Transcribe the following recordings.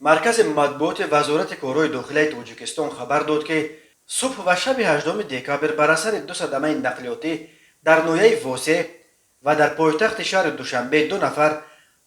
مرکز مطبوعات وزارت کارهای داخلی تاجیکستان خبر داد که صبح و شب 18 دکامبر بر اثر دو صدمه نقلیاتی در نویه واسه و در پایتخت شهر دوشنبه دو نفر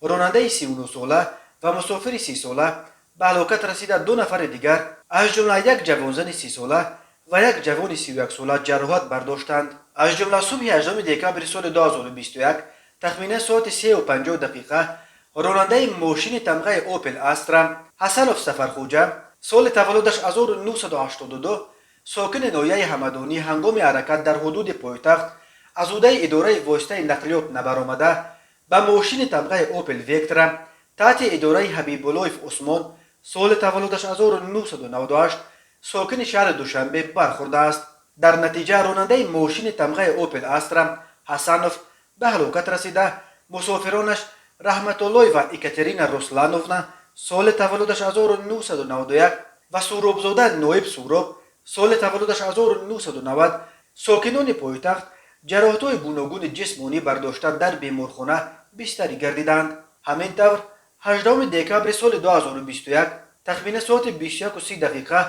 راننده 39 ساله و مسافر 30 ساله به هلاکت رسیده. دو نفر دیگر از جمله یک جوانزن 30 ساله و یک جوان 31 ساله جراحت برداشتند. از جمله صبح 18 دکامبر سال 2021 تخمیناً ساعت 3:50 دقیقه راننده ماشین تمغه اوپل استرا حسنوف سفرخوجه سال تولدش 1982 ساکن ناحیه همدانی هنگام حرکت در حدود پایتخت از عهده اداره واسطه نقلیات نبرآمده به ماشین تمغه اوپل ویکترا تحت اداره حبیبالله عثمان سال تولدش 1998 ساکن شهر دوشنبه برخورده است. در نتیجه راننده ماشین تمغه اوپل استرا حسنوف به هلاکت رسیده. مسافرانش رحمت الله و اکاترینا روسلانونا سال تولدش 1991 و سوروبزاده نایب سوراب سال تولدش 1990 ساکنان پایتخت جراحت‌های گوناگون جسمانی برداشته در بیمارخانه بستری گردیدند. همین طور 18 دکامبر سال 2021 تخمین ساعت 21:30 دقیقه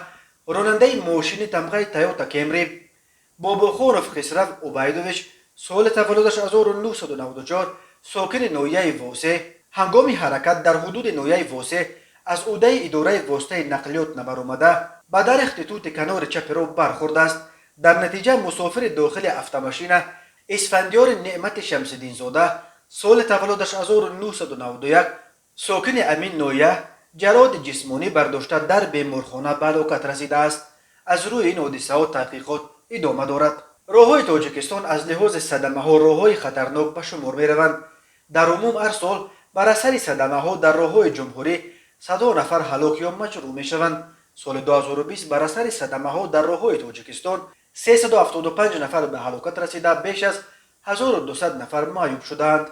راننده ماشین تمغه تویوتا کمری باباخانوف خسرو عبیدویچ سال تولدش 1994 ساکن ناحیه واسه هنگام حرکت در حدود ناحیه واسه از عهده اداره واسطه نقلیات نبرآمده به درخت توت کنار چپ رو برخورد است. در نتیجه مسافر داخل автомاشین اسفندیار نعمت شمس‌الدین زاده سال تولدش 1991 ساکن امین ناحیه جراحت جسمانی برداشته در بیمارخانه به هلاکت رسیده است. از روی این حادثه ها تحقیقات ادامه دارد. راههای تاجیکستان از لحاظ صدمه ها راههای خطرناک به شمار می روند. در عموم هر سال بر اثر صدمه ها در راههای جمهوری 100 نفر هلاک یا مجروح می شوند. سال 2020 بر اثر صدمه ها در راههای تاجیکستان 375 نفر به هلاکت رسیده، بیش از 1200 نفر معیوب شدند.